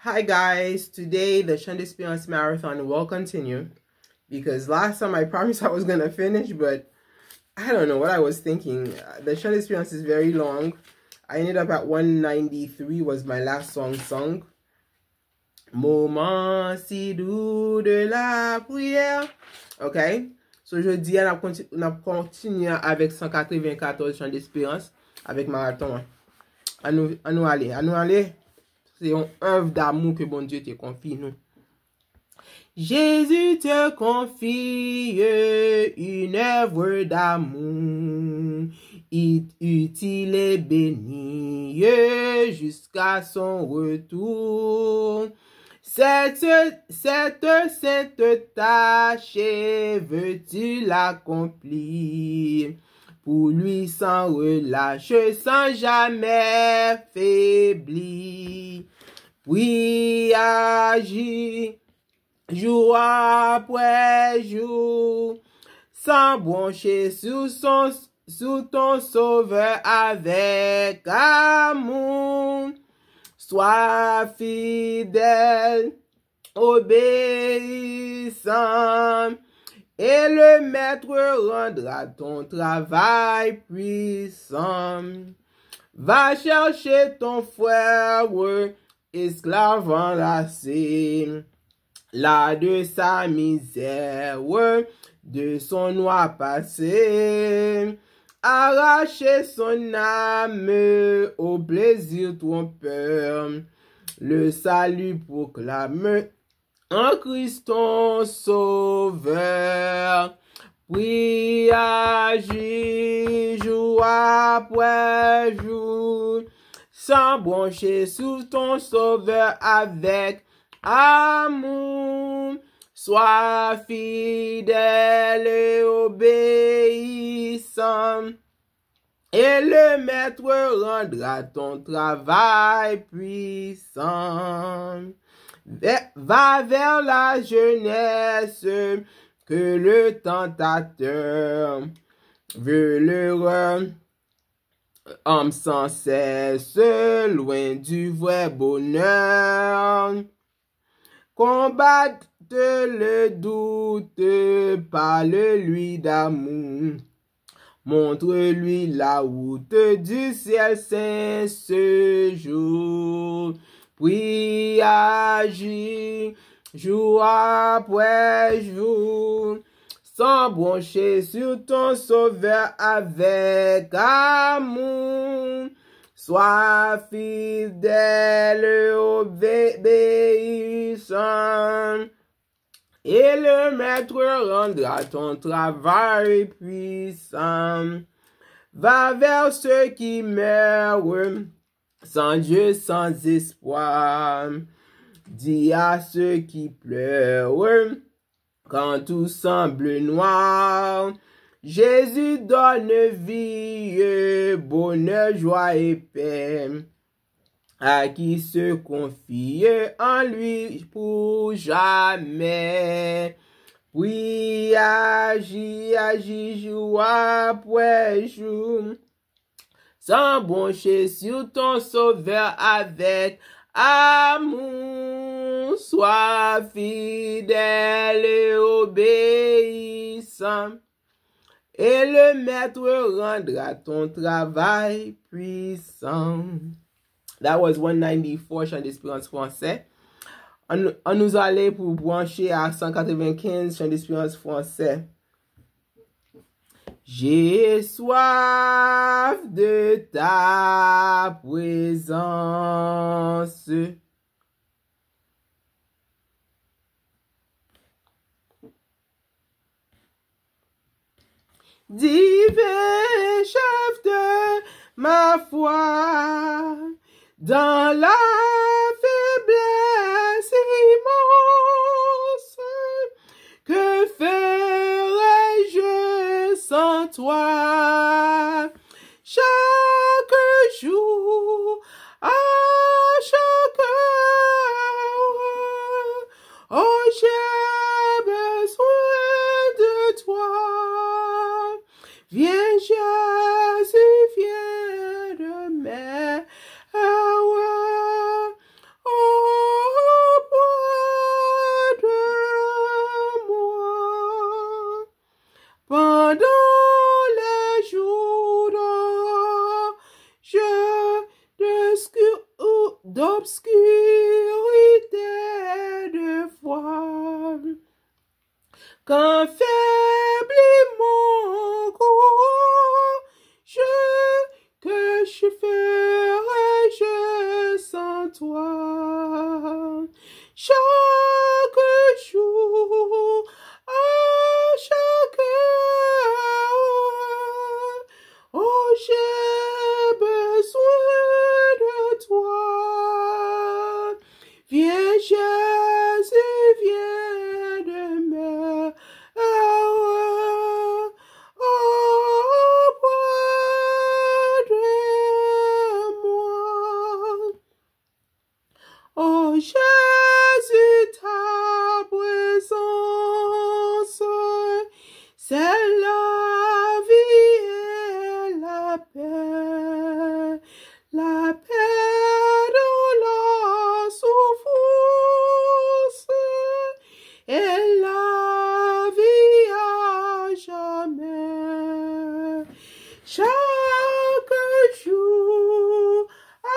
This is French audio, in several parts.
Hi guys, today the Chant d'Espérance Marathon will continue because last time I promised I was going to finish, but I don't know what I was thinking. The Chant d'Espérance is very long. I ended up at 193 was my last song sung. Moment si doux de la prière. Okay, so jeudi on a continué avec 194 Chant d'Espérance avec marathon. À nous aller. C'est une œuvre d'amour que bon Dieu te confie, nous. Jésus te confie une œuvre d'amour, utile et bénie jusqu'à son retour. Cette sainte tâche, veux-tu l'accomplir? Pour lui sans relâche, sans jamais faiblir. Puis agir, jour après jour, sans broncher sous ton sauveur avec amour. Sois fidèle, obéissant, et le maître rendra ton travail puissant. Va chercher ton frère, esclave enlacé, là de sa misère, de son noir passé. Arracher son âme au plaisir trompeur, le salut proclame en Christ ton sauveur. Puis agis jour après jour, sans broncher sous ton sauveur avec amour. Sois fidèle et obéissant, et le maître rendra ton travail puissant. Va vers la jeunesse que le tentateur veut leur homme sans cesse, loin du vrai bonheur. Combatte le doute, parle-lui d'amour. Montre-lui la route du ciel saint ce jour. Puis agis jour après jour, sans broncher sur ton sauveur avec amour. Sois fidèle, obéissant, et le maître rendra ton travail puissant. Va vers ceux qui meurent, sans Dieu, sans espoir. Dis à ceux qui pleurent, quand tout semble noir, Jésus donne vie, bonheur, joie et paix à qui se confie en lui pour jamais. Puis agis jour après jour, sans broncher sur ton sauveur avec amour. Sois fidèle et obéissant, et le maître rendra ton travail puissant. That was 194 Chant d'Espérance français. On nous allait pour brancher à 195 Chant d'Espérance français. J'ai soif de ta présence. Divin chef de ma foi, dans la faiblesse immense, que ferais-je sans toi? Chaque jour, à chaque heure, oh j'ai besoin de toi. Viens Jésus, viens de mer. d'obscurité de foi. Quand faiblit mon courage, que je ferai-je sans toi? Chaque jour, à chaque heure, oh, j'ai besoin de toi. Viens, Jésus, viens de me auprès de moi. Oh, Jésus, ta présence, c'est la vie et la paix dans la souffrance et la vie à jamais. Chaque jour, à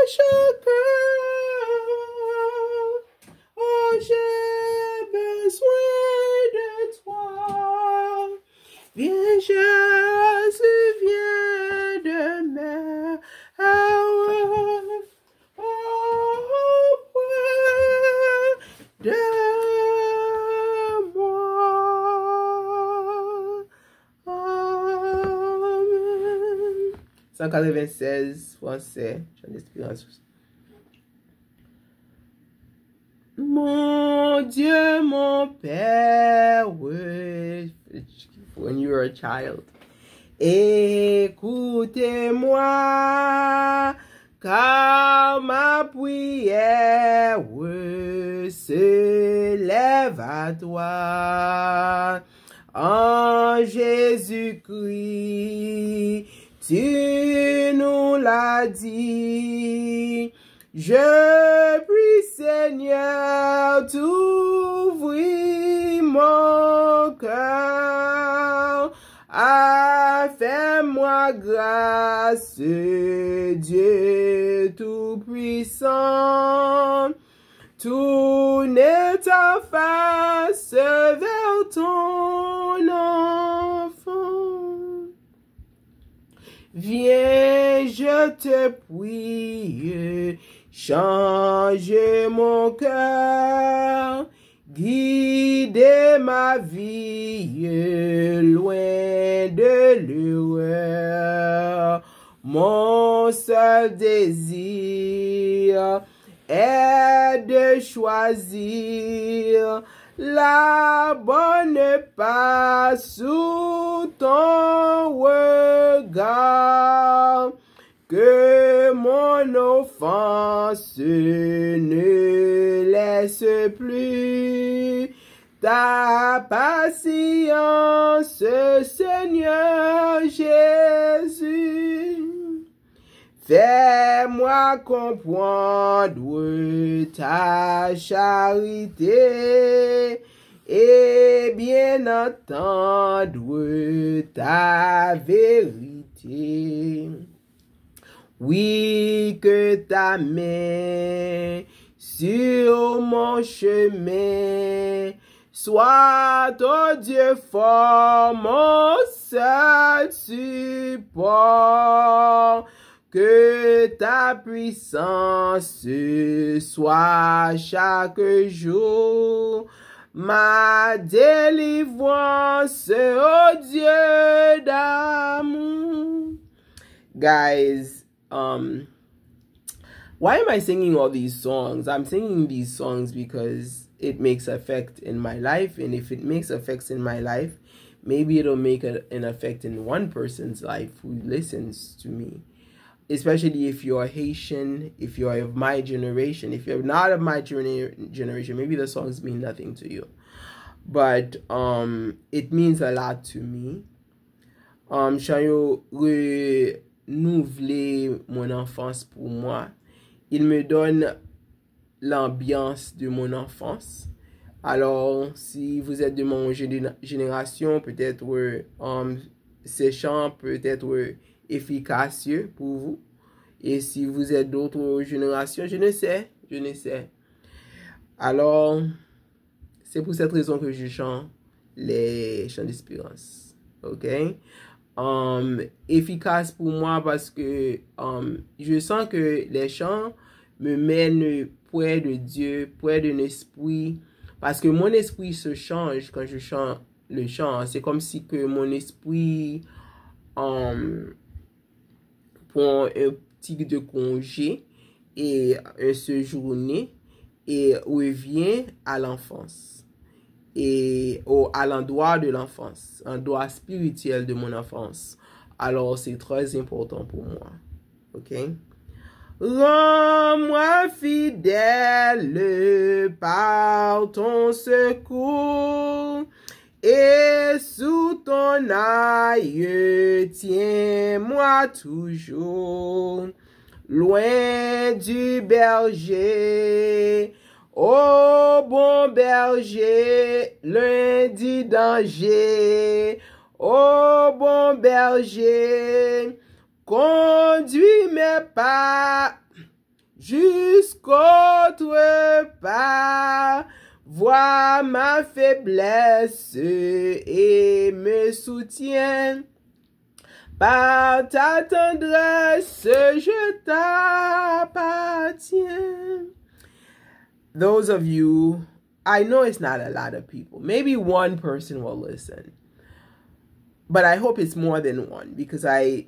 chaque heure, oh, j'ai besoin de toi. Viens, Jésus, viens de me auprès de moi. Amen. 196, français, Chant d'Espérance. Mon Dieu, mon Père, when you were a child. Écoutez-moi, car ma prière se lève à toi. En Jésus-Christ, tu nous l'as dit. Je prie, Seigneur, t'ouvrir mon cœur. Fais-moi grâce, Dieu Tout-Puissant. Tourne ta face vers ton enfant. Viens, je te prie, change mon cœur, guide ma vie loin de l'erreur. Mon seul désir est de choisir la bonne passe sous ton regard. Que mon offense ne laisse plus ta patience, Seigneur Jésus. Fais-moi comprendre ta charité et bien entendre ta vérité. Oui, que ta main sur mon chemin soit, oh Dieu fort, mon seul support. Que ta puissance soit chaque jour ma délivrance, oh Dieu d'amour. Guys, why am I singing all these songs? I'm singing these songs because it makes effect in my life, and if it makes effects in my life, maybe it'll make an effect in one person's life who listens to me. Especially if you're Haitian, if you're of my generation. If you're not of my generation, maybe the songs mean nothing to you. But it means a lot to me. Chan yo renouveler mon enfance pour moi. Il me donne l'ambiance de mon enfance. Alors, si vous êtes de mon génération, peut-être ces chants peut être efficacieux pour vous. Et si vous êtes d'autres générations, je ne sais. Alors, c'est pour cette raison que je chante les chants d'espérance. OK? Efficace pour moi parce que je sens que les chants me mènent près de Dieu, près d'un esprit. Parce que mon esprit se change quand je chante le chant. C'est comme si que mon esprit prend un petit de congé et un séjourné et revient à l'enfance. Et à l'endroit de l'enfance, un endroit spirituel de mon enfance. Alors, c'est très important pour moi. OK? Rends-moi fidèle par ton secours et sous ton aïe, tiens-moi toujours loin du berger. Ô bon berger, loin du danger. Ô bon berger, conduis mes pas jusqu'autre part. Vois ma faiblesse et me soutiens. Par ta tendresse, je t'appartiens. Those of you, I know it's not a lot of people. Maybe one person will listen. But I hope it's more than one because I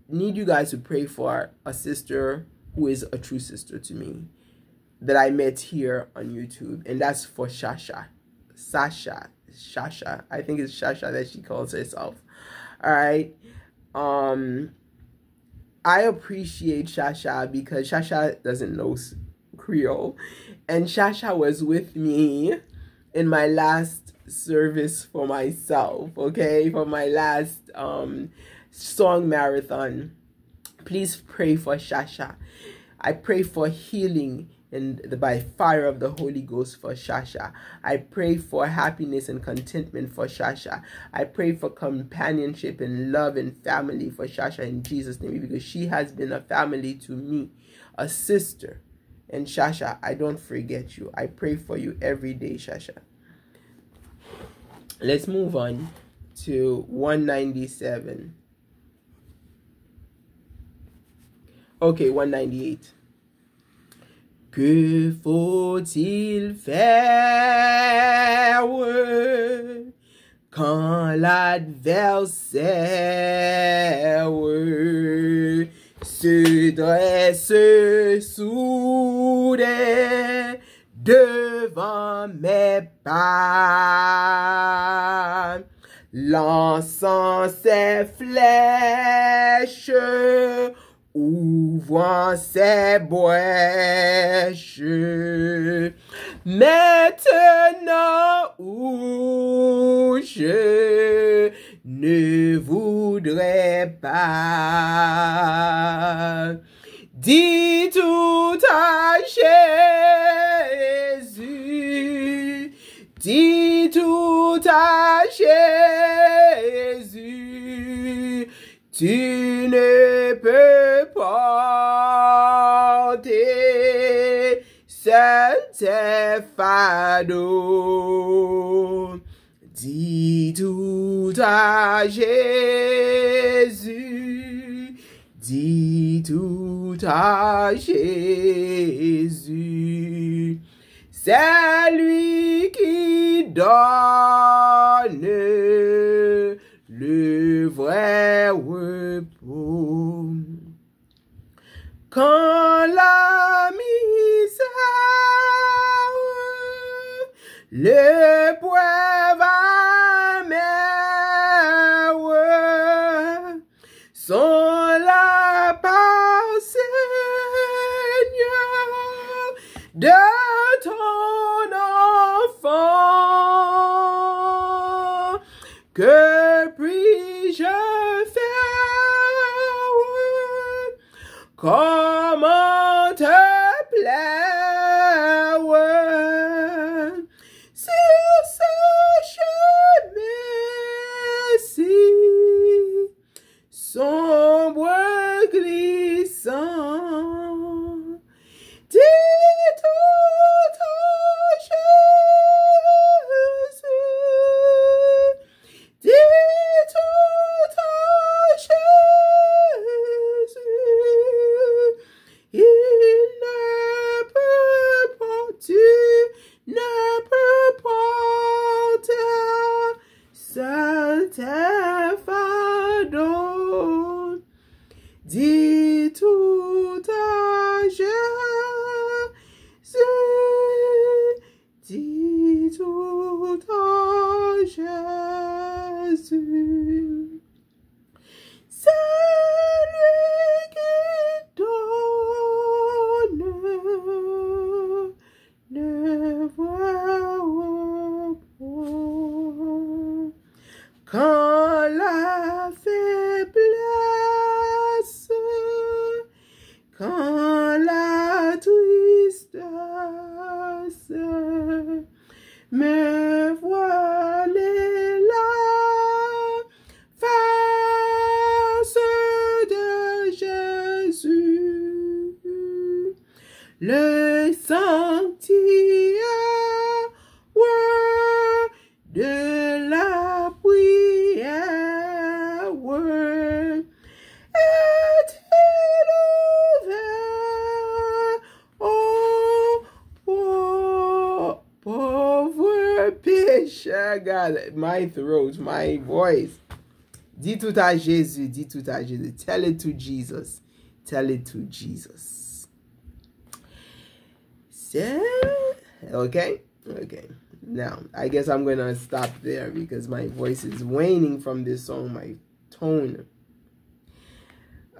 need you guys to pray for a sister who is a true sister to me that I met here on YouTube. And that's for Shasha. Shasha. I think it's Shasha that she calls herself. All right. I appreciate Shasha because Shasha doesn't know Creole. And Shasha was with me in my last service for myself, okay? For my last song marathon. Please pray for Shasha. I pray for healing and by fire of the Holy Ghost for Shasha. I pray for happiness and contentment for Shasha. I pray for companionship and love and family for Shasha in Jesus' name because she has been a family to me, a sister. And Shasha, I don't forget you. I pray for you every day, Shasha. Let's move on to 197. Okay, 198. Que faut-il faire quand l'adversaire se dresse soudain devant mes pas, lançant ses flèches, ouvrant ses brèches. Maintenant où je ne voudrais pas, dis tout à Jésus, dis tout à Jésus, tu ne peux porter seul tes fardeaux. Dis tout à Jésus, dis tout à Jésus. C'est lui qui donne le vrai repos. Quand la misère, l'épreuve amère sont là par Seigneur de ton enfant, que puis-je faire? Comment te plaire sur ce chemin-ci, sombre glissant? sanctuaire de la prière. Est-il ouvert aux pauvres pécheurs? God, my throat, my voice. Dis tout à Jésus, dis tout à Jésus. Tell it to Jesus. Tell it to Jesus. Okay? Okay. Now, I guess I'm going to stop there because my voice is waning from this song, my tone.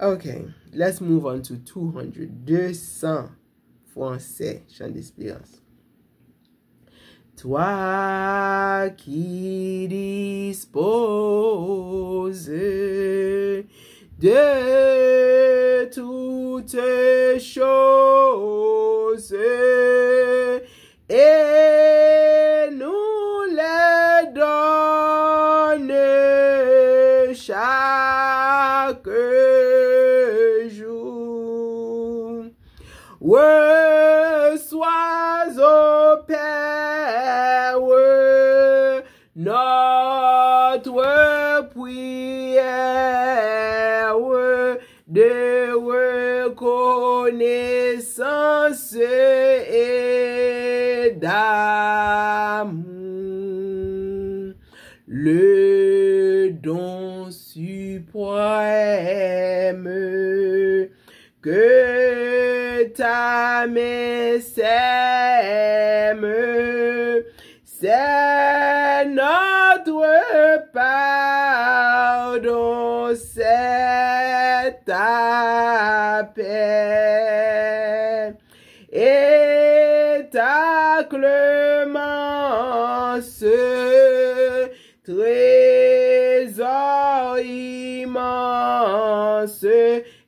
Okay, let's move on to 200. 200 français, chant d'espérance. Toi qui disposes de toutes choses et nous les donnes chaque jour. Reçois au Père notre prière de reconnaissance et d'amour. Le don suprême que ta main sème, c'est notre pardon, c'est ta paix et ta clémence, trésor immense,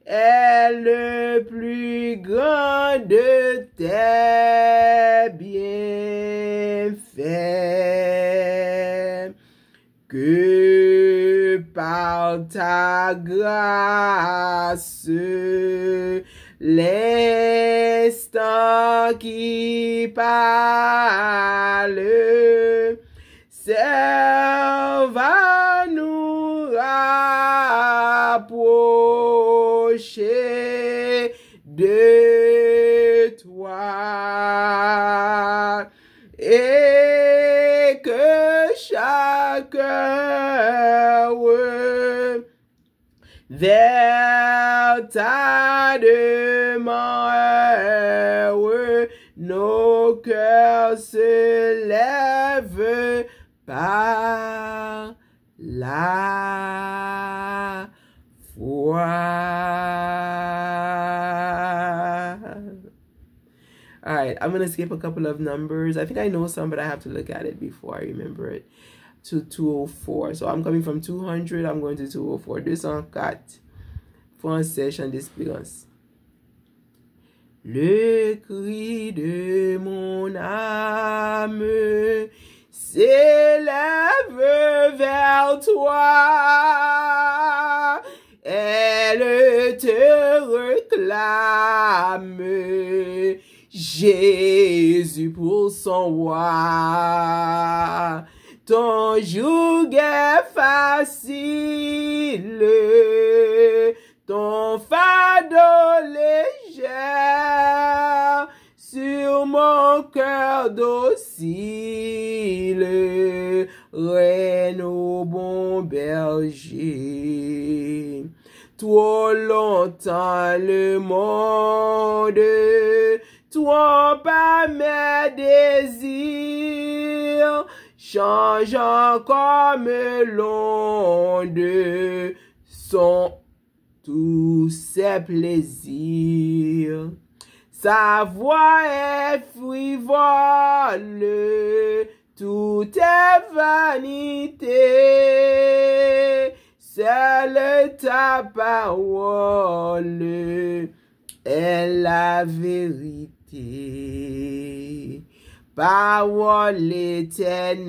est le plus grand de tes bienfaits. Que par ta grâce, l'instant qui parle serve à nous rapprocher de toi, et que chaque heure vers ta demeure nos cœurs se lèvent par la foi. All right, I'm going to skip a couple of numbers. I think I know some, but I have to look at it before I remember it. To 204. So I'm coming from 200, I'm going to 204. 204. Français, chant d'espérance. Le cri de mon âme s'élève vers toi. Elle te réclame, Jésus pour son roi. Ton joug est facile, ton fardeau légère, sur mon cœur docile, règne au bon berger. Trop longtemps le monde trompa mes désirs, changeant comme l'onde sont tous ses plaisirs. Sa voix est frivole, tout est vanité. Seule ta parole est la vérité. Parole éternelle,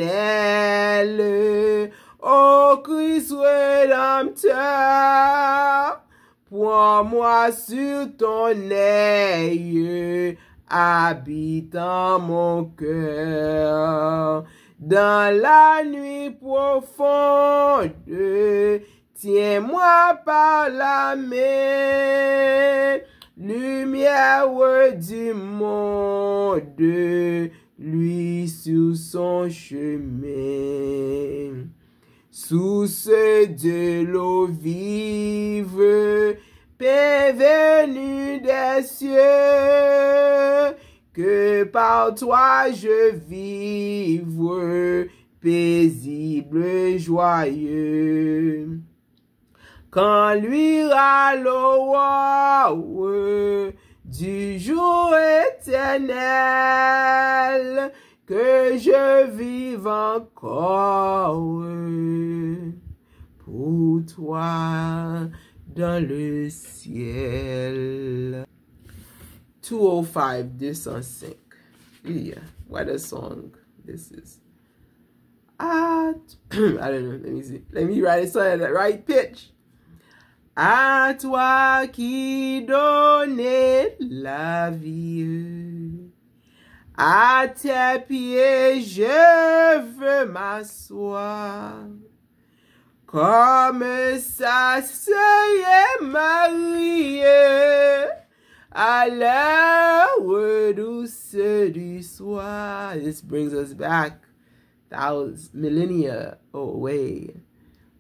ô Christ rédempteur, prends-moi sur ton œil habite en mon cœur. Dans la nuit profonde, tiens-moi par la main, lumière du monde, lui sur son chemin. Source de l'eau vive, paix venue des cieux, que par toi je vive, paisible, joyeux. Quand luira l'aurore du jour éternel, que je vive encore pour toi dans le ciel. 205, 205. Yeah, what a song this is. I don't know, let me see. Let me write it so at the right pitch. À toi qui donnes la vie, à tes pieds je veux m'asseoir, comme s'asseyait Marie à l'heure douce du soir. This brings us back thousands, millennia away,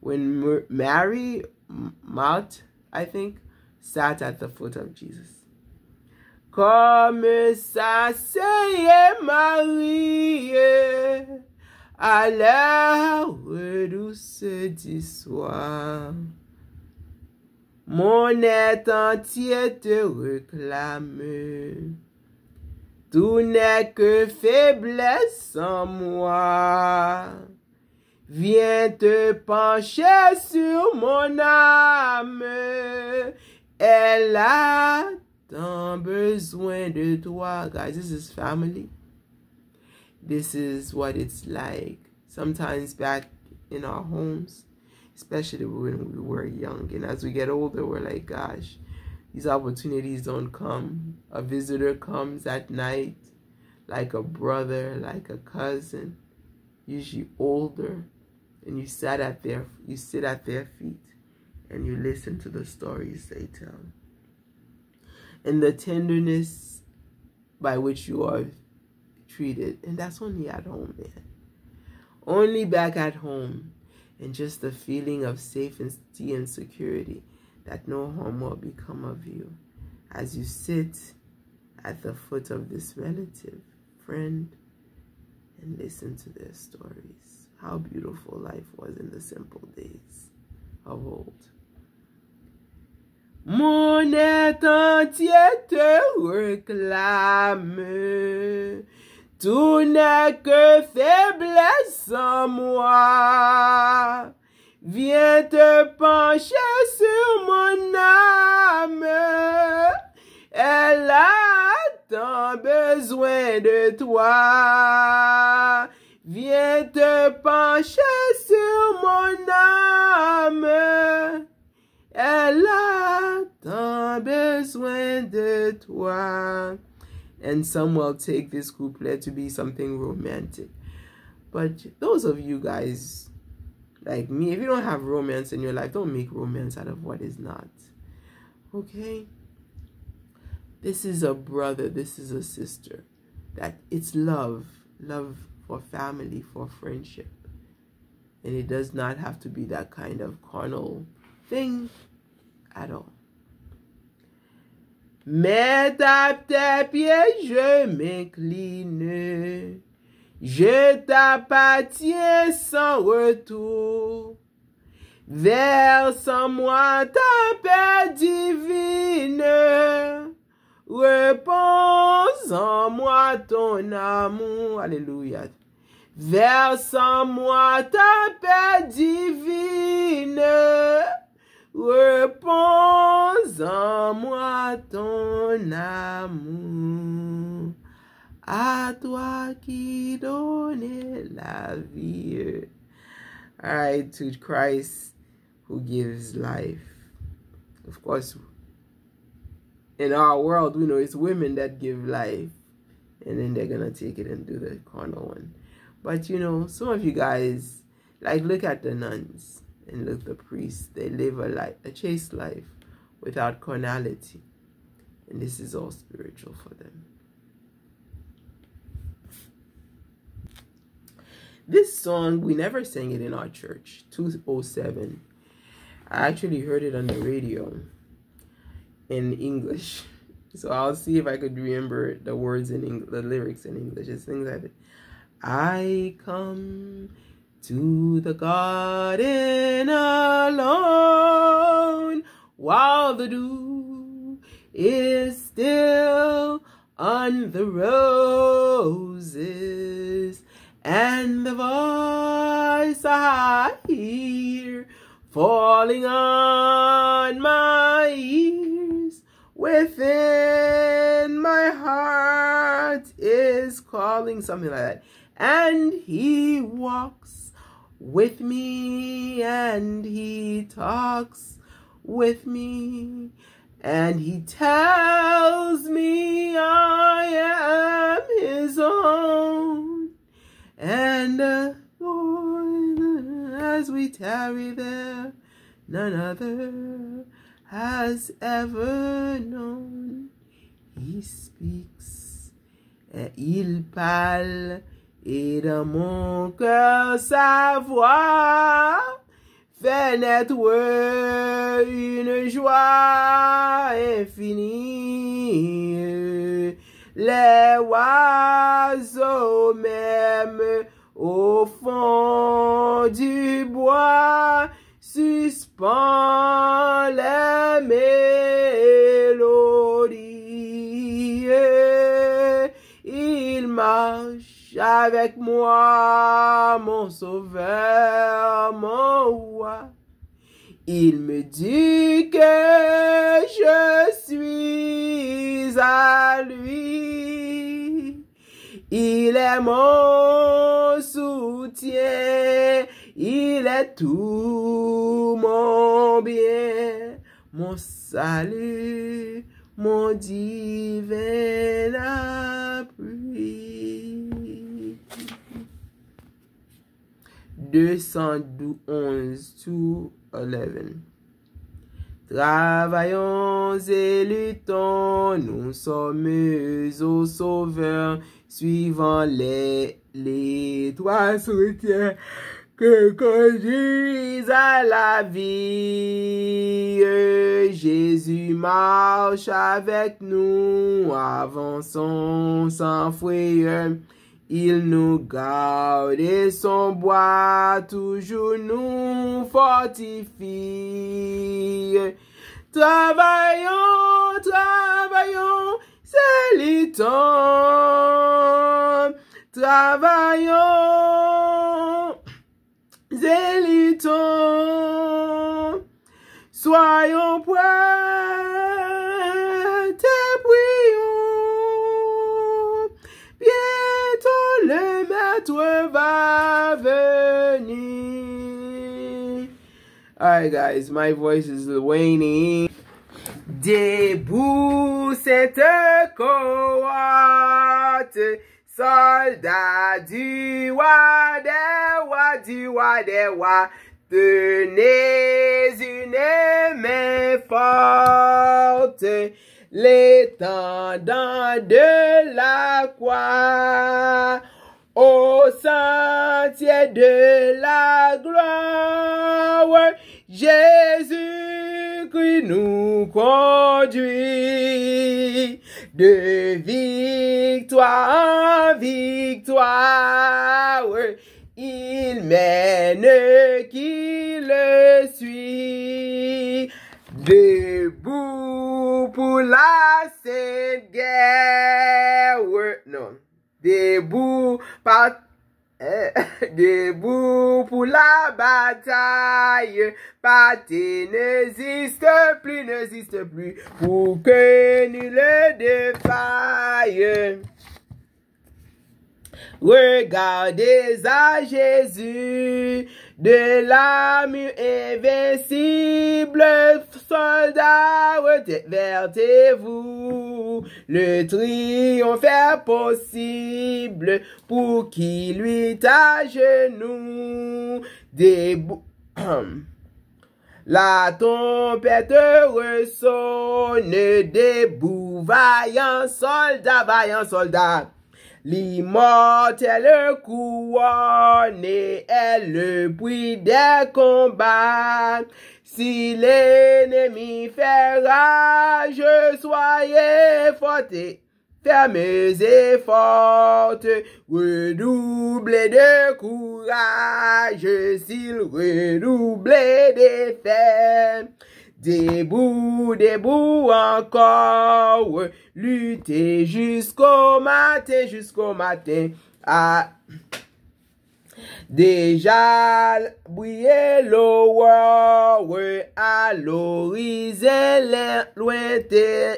when Mary, Marthe, I think, sat at the foot of Jesus. Comme s'asseyait Marie à l'heure douce du soir. Mon être entier te réclame. Tout n'est que faiblesse en moi. Viens te pencher sur mon âme. Elle a tant besoin de toi. Guys, this is family. This is what it's like sometimes back in our homes, especially when we were young. And as we get older, we're like, gosh, these opportunities don't come. A visitor comes at night, like a brother, like a cousin, usually older, and you sit at their feet and you listen to the stories they tell. And the tenderness by which you are treated. And that's only at home, man. Only back at home. And just the feeling of safety and security, that no harm will become of you as you sit at the foot of this relative, friend, and listen to their stories. How beautiful life was in the simple days of old. Mon être entier te réclame. Tout n'est que faiblesse en moi. Viens te pencher sur mon âme. Elle a tant besoin de toi. Viens te pencher sur mon âme. Elle a tant besoin de toi. And some will take this couplet to be something romantic. But those of you guys like me, if you don't have romance in your life, don't make romance out of what is not. Okay? This is a brother, this is a sister. That it's love. Love for family, for friendship. And it does not have to be that kind of carnal thing at all. Mais à tes pieds je m'incline, je t'appartiens sans retour. Verse en moi ta paix divine, repose en moi ton amour. Alléluia. Verse en moi ta paix divine, repose en moi ton amour. À toi qui donnes la vie. All right, to Christ who gives life. Of course, in our world, we know it's women that give life. and then they're gonna take it and do the carnal one. But you know, some of you guys, like, look at the nuns and look at the priests. They live a chaste life without carnality, and this is all spiritual for them. This song, we never sang it in our church, 207. I actually heard it on the radio in English. So I'll see if I could remember the words in English, the lyrics in English. It's things like, I come to the garden alone while the dew is still on the roses, and the voice I hear falling on my ears within my heart is calling, something like that. And he walks with me, and he talks with me, and he tells me I am his own. And Lord, as we tarry there, none other has ever known. He speaks, et il parle, et dans mon cœur sa voix fait naître une joie infinie. Les oiseaux même au fond du bois suspend les mélodies. Il marche avec moi, mon sauveur, mon roi. Il me dit que je suis à lui. Il est mon soutien, il est tout mon bien, mon salut, mon divin appui. 211, 211. Travaillons et luttons, nous sommes au Sauveur, suivant les trois soutiens que conduisent à la vie. Jésus marche avec nous, avançons sans frayeur. Il nous garde et son bois toujours nous fortifie. Travaillons, travaillons, c'est le temps. Travaillons, c'est le temps. Soyons prêts, et prions. Bientôt le maître va venir. Alright guys, my voice is waning. Debout cette cohorte, soldats du roi des rois, du roi des rois. Tenez une main forte, l'étendard de la croix, au sentier de la gloire. Jésus-Christ nous conduit de victoire en victoire. Il mène qui le suit. Debout pour la sainte guerre. Non. Debout pour la bataille. Pâté n'existe plus pour que nul le défaille. Regardez à Jésus de l'armure invincible, soldats, vertez-vous. Le triomphe est possible pour qui lui à genoux. Debout. La trompette ressonne, debout, vaillant soldat. L'immortelle couronne est le prix des combats. Si l'ennemi fait rage, soyez forts, fermes et fortes, redoublez de courage, s'il redouble d'effet. Debout, debout encore, luttez jusqu'au matin, Ah, déjà briller l'aurore à l'horizon lointain.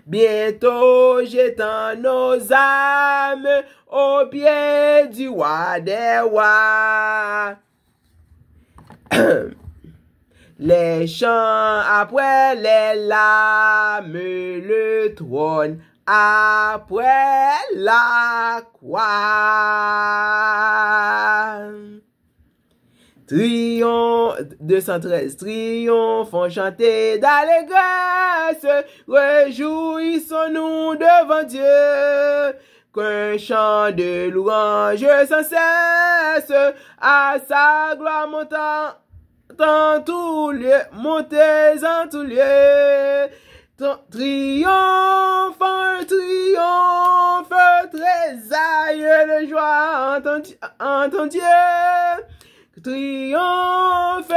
Bientôt j'étends nos âmes au pied du roi des rois. Les chants après les larmes, le trône après la croix. Triomphe 213, triomphons, chanter d'allégresse, réjouissons-nous devant Dieu. Qu'un chant de louange sans cesse à sa gloire montant en tout lieu, montez en tout lieu. Triomphe, trésaill de joie en ton Dieu. Triomphe,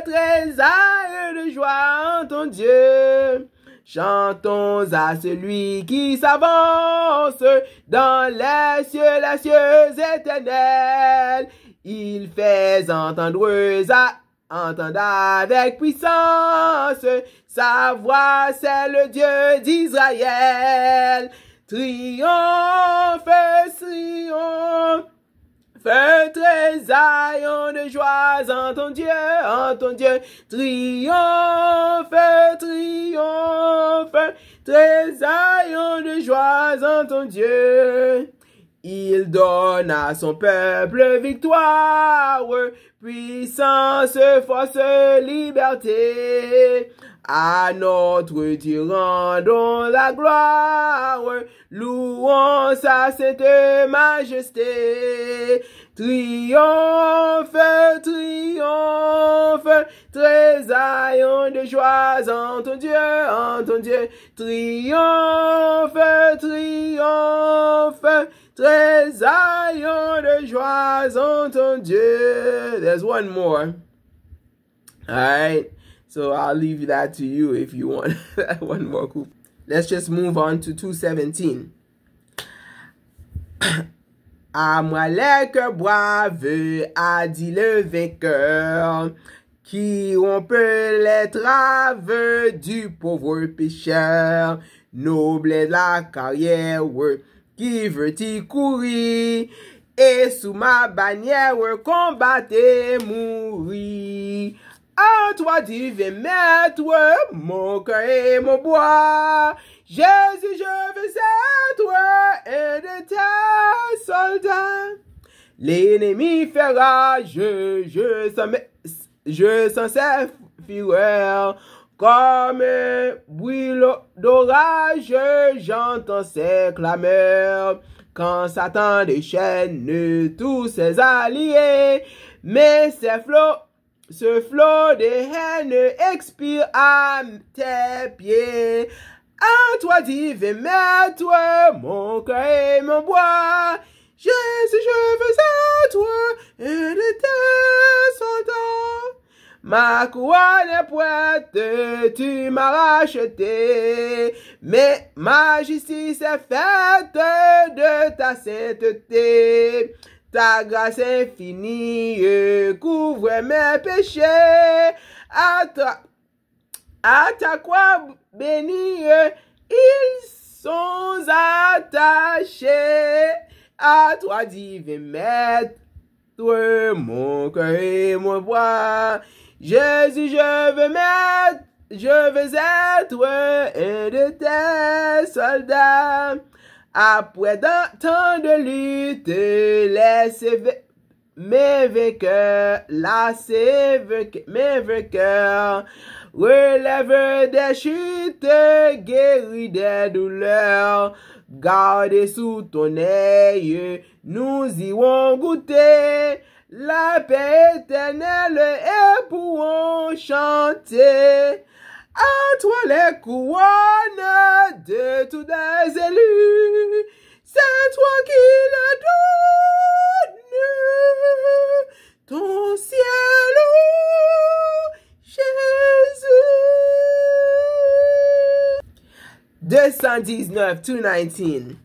trésaill de joie en ton Dieu. Chantons à celui qui s'avance dans les cieux éternels. Il fait entendre avec puissance, sa voix c'est le Dieu d'Israël. Triomphe, trésaill de joie en ton Dieu. Triomphe, trésaill de joie en ton Dieu. Il donne à son peuple victoire, puissance, force, liberté. À notre Dieu rendons la gloire, louons sa sainte majesté. Triomphe, trésaill de joie en ton Dieu. Triomphe, trésaill de joie en ton Dieu. There's one more. All right. So I'll leave that to you if you want one more coup. Let's just move on to 217. À moi les cœurs braves, a dit le vainqueur, qui rompt les traves du pauvre pécheur. Noble est la carrière, qui veut y courir, et sous ma bannière combattre mourir. À toi divin maître, mon cœur et mon bois, Jésus, je veux être un de tes soldats. L'ennemi fait rage, je sens ses fureurs, comme un bruit d'orage, j'entends ses clameurs. Quand Satan déchaîne tous ses alliés, mais ce flot de haine expire à tes pieds. À toi divin maître, mon cœur et mon bois, Jésus, je veux être un de tes soldats. Ma couronne est prête, tu m'as racheté, mais ma justice est faite de ta sainteté. Ta grâce infinie couvre mes péchés. À ta croix bénie, ils sont attachés. à toi divin maître, mon cœur et mon voix. Jésus, je veux être un de tes soldats. Après tant de luttes, laisse mes vainqueurs, mes vainqueurs, relève des chutes, guéris des douleurs, garde sous ton œil, nous irons goûter la paix éternelle et pourrons chanter. À toi les couronnes de tous les élus, c'est toi qui le donnes, ton ciel, ô Jésus. 219, 219.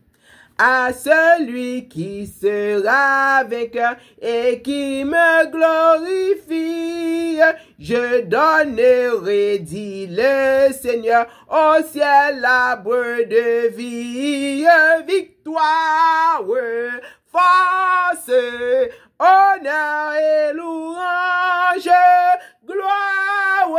À celui qui sera vainqueur et qui me glorifie, je donnerai, dit le Seigneur, au ciel l'arbre de vie, victoire, force, honneur et louange, gloire,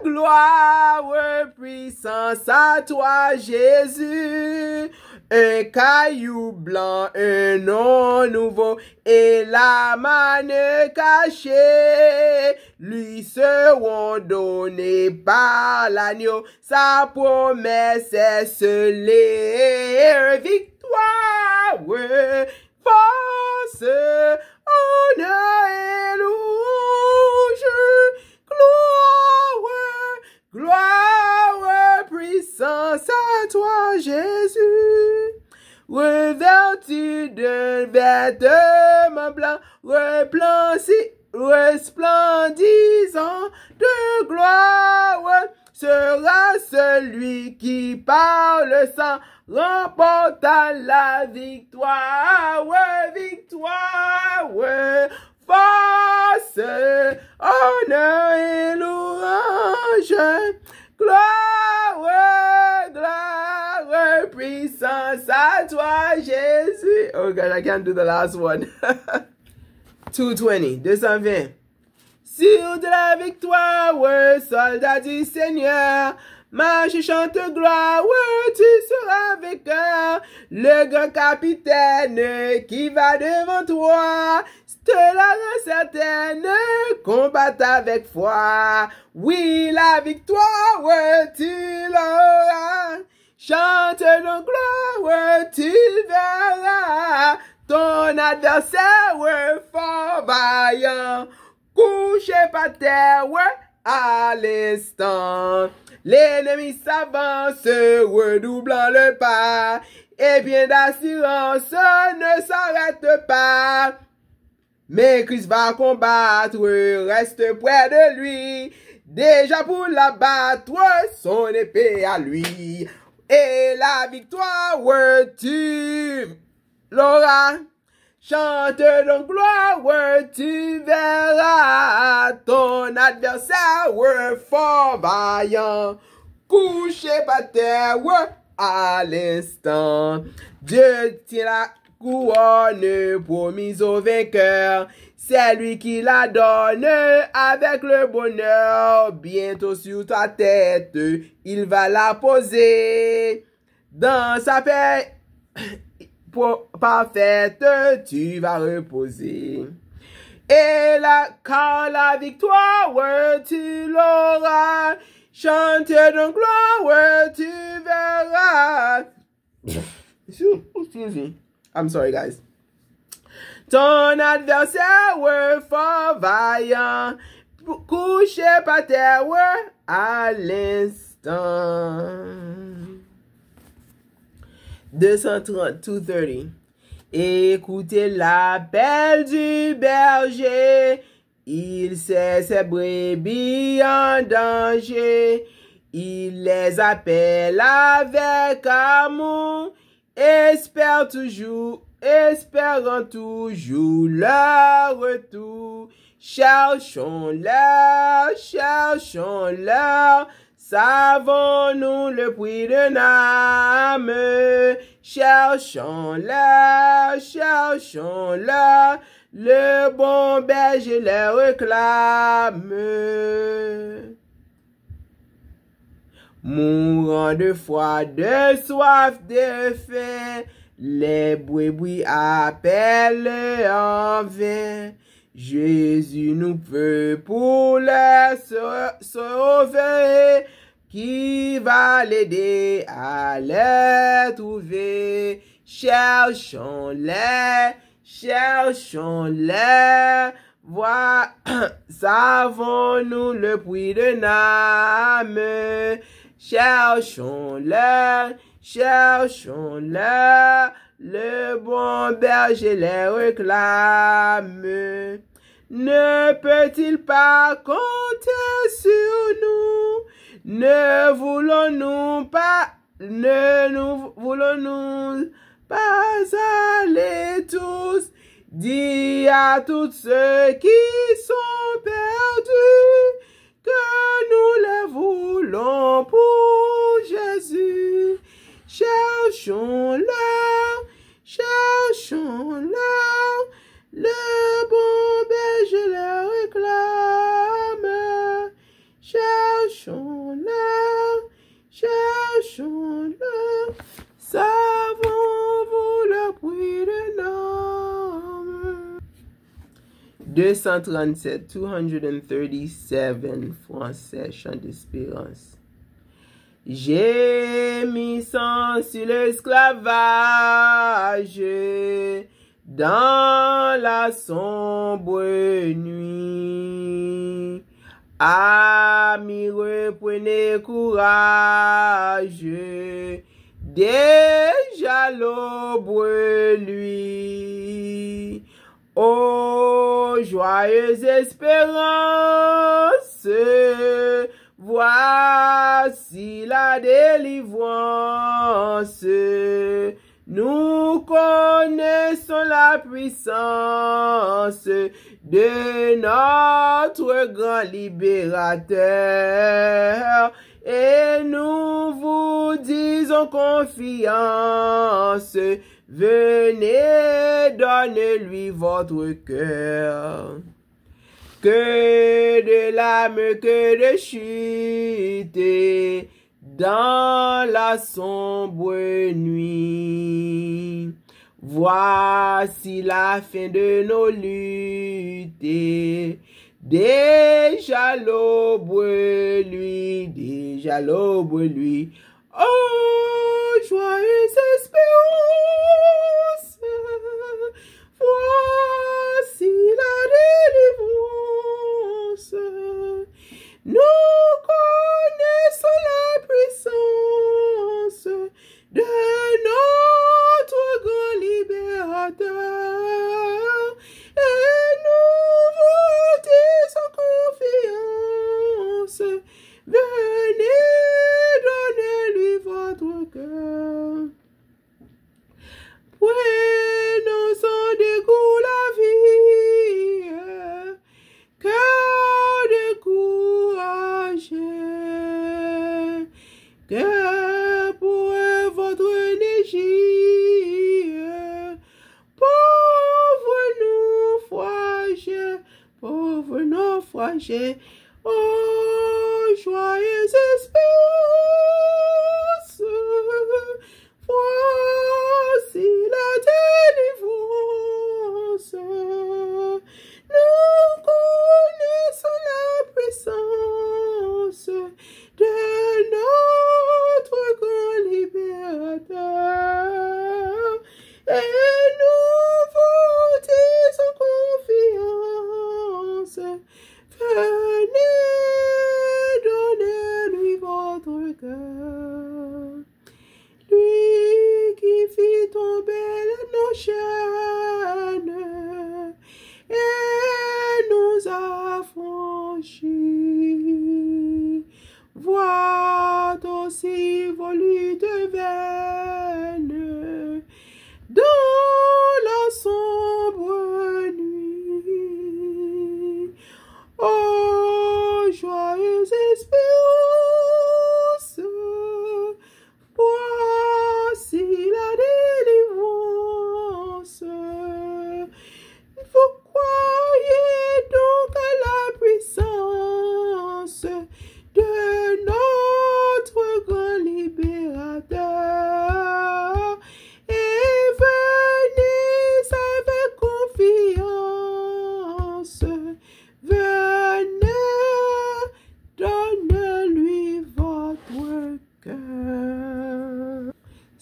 gloire, puissance à toi, Jésus. Un caillou blanc, un nom nouveau, et la manne cachée, lui seront donnés par l'agneau, sa promesse est scellée, victoire, force, honneur et louange, gloire, puissance à toi, Jésus. Revêtu d'un vêtement blanc, resplendissant de gloire, sera celui qui par le sang remporta la victoire, victoire, force, honneur et louange, gloire, gloire, puissance à toi, Jésus. Oh God, I can't do the last one. 220, 220. Sur de la victoire, soldat du Seigneur, marche, chante gloire, tu seras vainqueur. Le grand capitaine qui va devant toi, te la rend certaine, combatte avec foi. Oui, la victoire, tu l'auras. Chante donc gloire, tu verras. Ton adversaire, fort vaillant, couché par terre, à l'instant. L'ennemi s'avance, redoublant le pas, et bien d'assurance ne s'arrête pas. Mais Christ va combattre, reste près de lui, déjà pour l'abattre, son épée à lui. Et la victoire, tu l'auras. Chante donc gloire, tu verras ton adversaire fort vaillant, couché par terre à l'instant. Dieu tient la couronne promise au vainqueur, c'est lui qui la donne avec le bonheur. Bientôt sur ta tête, il va la poser. Dans sa paix parfaite, tu vas reposer. Et quand la victoire, tu l'auras. Chante donc gloire, tu verras. Excuse me. I'm sorry, guys. Ton adversaire, fort vaillant, couché par terre à l'instant. 230, 230. Écoutez l'appel du berger, il sait ses brebis en danger, il les appelle avec amour, espérant toujours leur retour. Cherchons-leur, savons-nous le prix d'une âme? cherchons-le, cherchons-le, le bon berger les réclame. Mourant de froid, de soif, de faim, les brebis appellent en vain. Jésus nous veut pour les sauver, qui va l'aider à les trouver. Cherchons-les, cherchons-les, savons-nous le prix de l'âme. Cherchons-les, cherchons-les, le bon berger les réclame. Ne peut-il pas compter sur nous? Ne voulons-nous pas aller tous? Dis à tous ceux qui sont perdus que nous les voulons pour Jésus. Cherchons-le, cherchons-le, le bon berger le réclame. Cherchons-le, cherchons-le, savons-vous le prix de l'homme? 237, 237, français, chant d'espérance. Gémissant sur l'esclavage, dans la sombre nuit. Amis, reprenez courage, déjà l'aube lui. Ô joyeuse espérance, voici la délivrance. Nous connaissons la puissance de notre grand libérateur et nous vous disons confiance. Venez, donnez-lui votre cœur. Que de l'âme, que de chute dans la sombre nuit. Voici la fin de nos luttes. Déjà l'aube lui, déjà l'aube lui. Oh, joyeuse espérance, voici la délivrance. Nous connaissons la puissance de notre grand libérateur et nous vous disons confiance. Venez, donnez-lui votre cœur. Prenons sans dégoût la vie, cœur de courage, cœur pour votre énergie, pauvres naufragés, oh, joyeuse espérance, voici la délivrance. Nous connaissons la puissance de notre grand libérateur et nous vous disons confiance. Venez, donnez-lui votre cœur. Lui qui fit tomber nos chaînes et nous a franchis. Vois aussi vos luttes vaines dans la sombre nuit. Oh, joyeuse espérance, voici la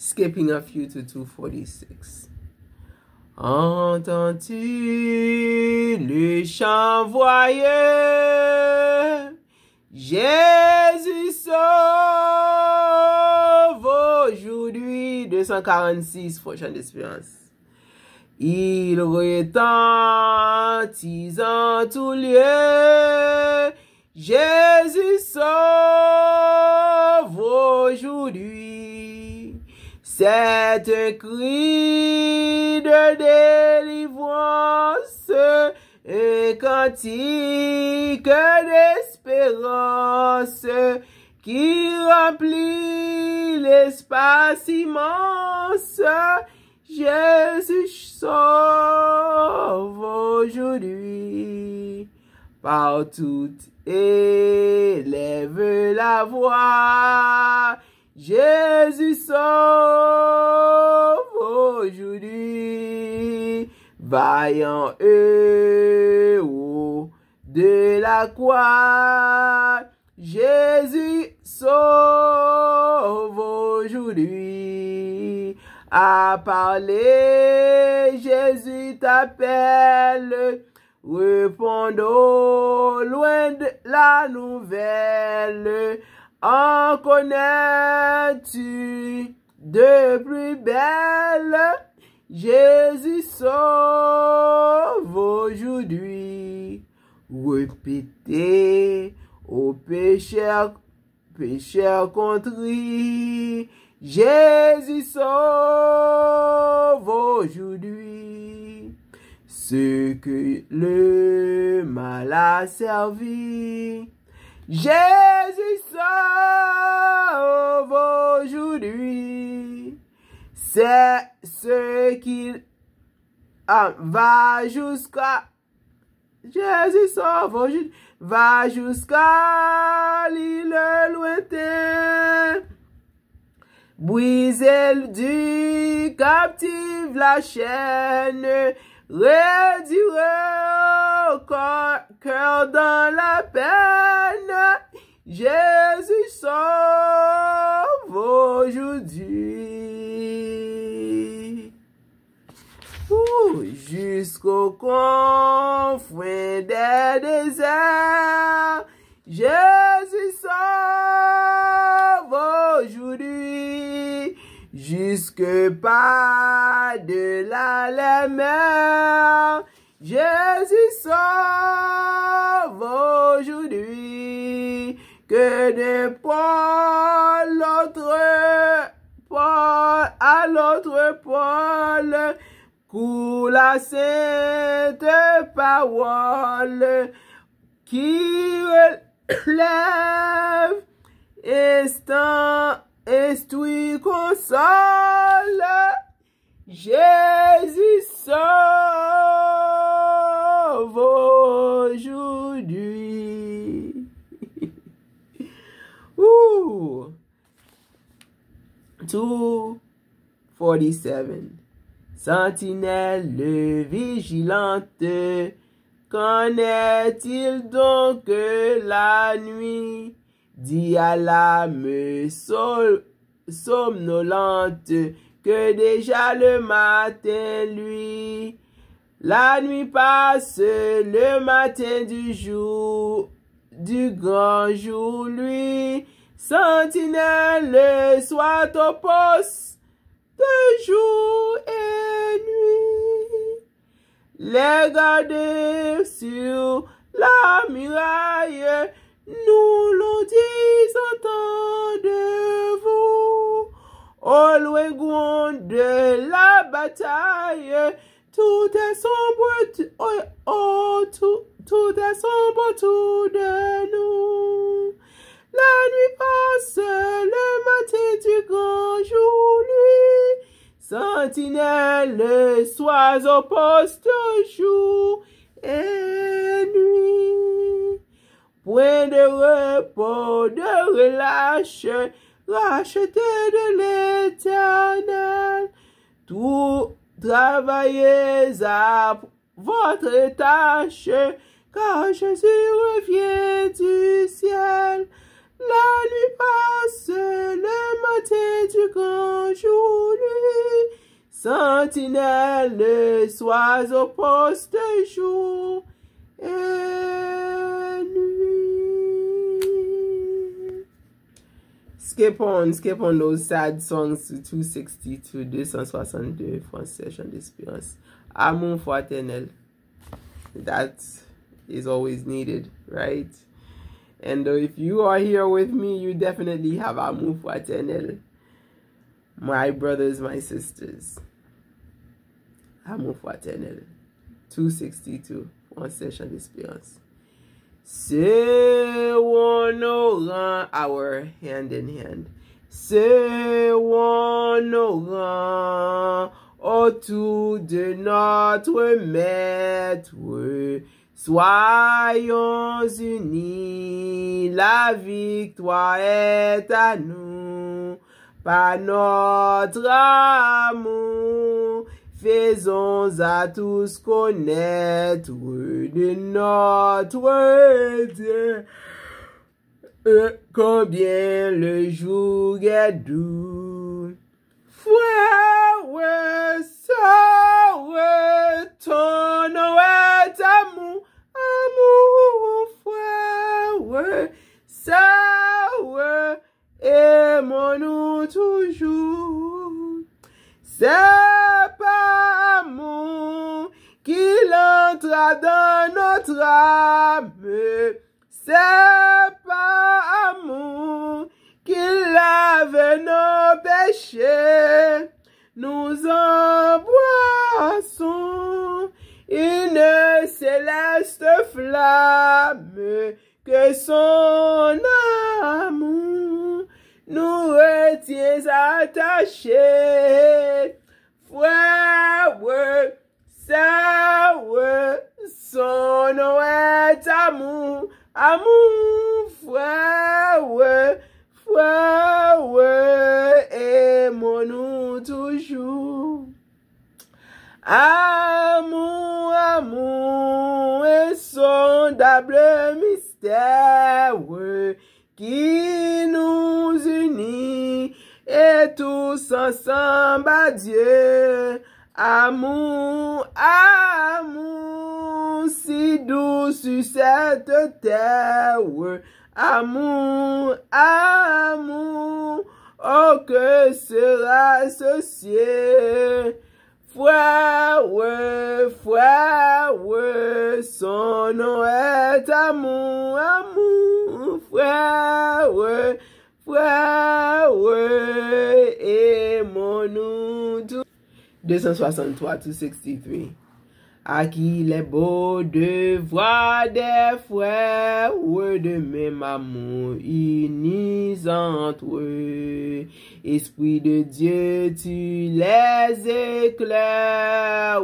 skipping a few to 246. Entends-tu le chant joyeux? Jésus sauve aujourd'hui. 246 pour chant d'espérance. Il retentit en tout lieu. Jésus sauve aujourd'hui. C'est un cri de délivrance, un cantique d'espérance qui remplit l'espace immense. Jésus sauve aujourd'hui. Partout élève la voix. Jésus sauve aujourd'hui. Vaillant héros de la croix. Jésus sauve aujourd'hui. À parler, Jésus t'appelle. Répondons loin de la nouvelle. En connais-tu de plus belle? Jésus sauve aujourd'hui. Répétez aux pécheurs contrits. Jésus sauve aujourd'hui. Ceux que le mal a servi. Jésus sauve aujourd'hui. C'est ce qu'il va jusqu'à. Jésus sauve aujourd'hui. Va jusqu'à l'île lointaine. Briser du captif la chaîne. Réduire au cœur dans la peine. Jésus sauve aujourd'hui. Jusqu'au confins des déserts. Jésus sauve aujourd'hui. Jusque pas de la mer. Jésus sauve aujourd'hui. Que n'importe l'autre Paul à l'autre Paul coule la sainte parole qui relève instant instruit console. Jésus sauve aujourd'hui. Ooh. 247. Sentinelle vigilante, qu'en est-il donc la nuit? Dit à l'âme somnolente que déjà le matin lui. La nuit passe, le matin du jour, du grand jour lui. Sentinelle, soit au poste de jour et nuit. Les garder sur la muraille, nous l'on dit entendez-vous. Au loin de la bataille, tout est sombre, tout est sombre autour de nous. La nuit passe, le matin du grand jour lui. Sentinelle, sois au poste jour et nuit. Point de repos, de relâche, racheté de l'Éternel. Tout travaillez à votre tâche, car Jésus revient du ciel. La nuit passe, le matin du grand jour sentinelle, sois au poste jour et nuit. Skip on those sad songs to 262, 262, Français, chant d'espérance. Amour fraternel. That is always needed, right? And if you are here with me, you definitely have amour fraternel. My brothers, my sisters. Amour fraternel. 262, Français, chant d'espérance. C'est on aura our hand in hand. C'est on aura autour de notre maître. Soyons unis, la victoire est à nous. Par notre amour, faisons à tous connaître de notre Dieu. Combien le jour est doux. Frère, sœur, ton nom est amour, amour, frère, sœur, aimons-nous toujours. C'est par amour qu'il entra dans notre âme. C'est par amour qu'il lave nos péchés. Nous embrassons une céleste flamme que son amour nous retient attachés. Frère, sœur, son nom est amour, amour, frère, aimons-nous toujours. Amour, amour, insondable mystère qui nous unit et tous ensemble à Dieu. Amour, amour, si doux sur cette terre. Amour, amour, oh que sera ce ciel. Frère, son nom est amour, amour, frère, aimons-nous tous. 263, 263. À qui il est beau de voir des frères de même amour unis entre eux. Esprit de Dieu, tu les éclaires,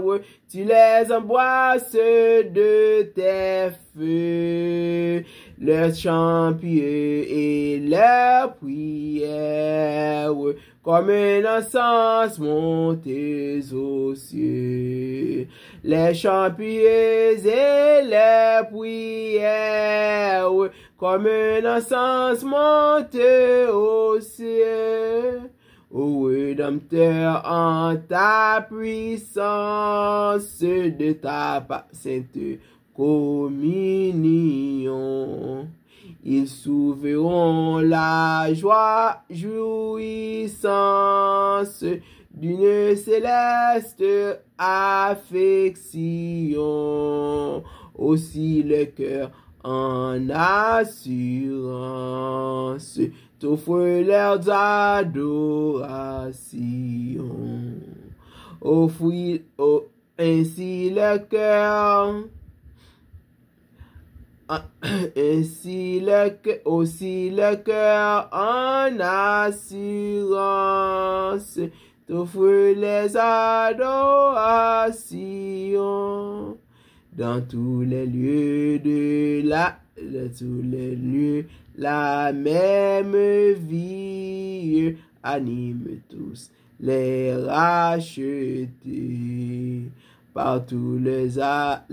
tu les embrasses de tes feux, leurs chants pieux et leurs prières, comme un encens montés aux cieux. Les chants pieux et les prières, comme un encens monté aux cieux. Ô Rédempteur, en ta puissance de ta sainte communion, ils souveront la joie, jouissance d'une céleste affection, aussi le cœur en assurance t'offre leurs adorations. Offrir ainsi le cœur, aussi le cœur en assurance t'offre les adorations. Dans tous les lieux la même vie anime tous les rachetés. Partout les âmes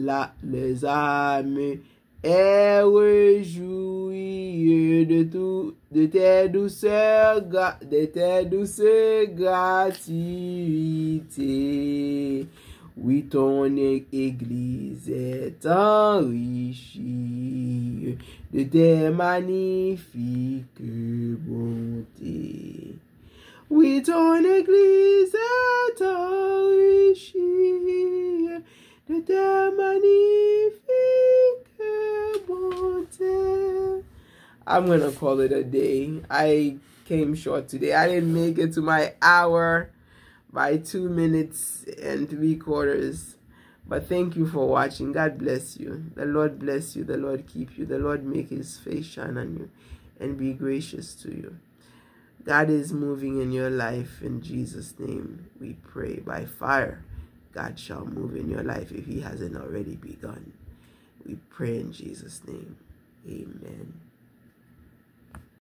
et réjouis de tes douces gratuités. Oui, ton Église est enrichie de tes magnifiques bontés. Oui, ton Église est enrichie de tes magnifiques bontés. I'm going to call it a day. I came short today. I didn't make it to my hour by 2 minutes and 3/4. But thank you for watching. God bless you. The Lord bless you. The Lord keep you. The Lord make his face shine on you and be gracious to you. God is moving in your life. In Jesus' name we pray. By fire, God shall move in your life if he hasn't already begun. We pray in Jesus' name. Amen.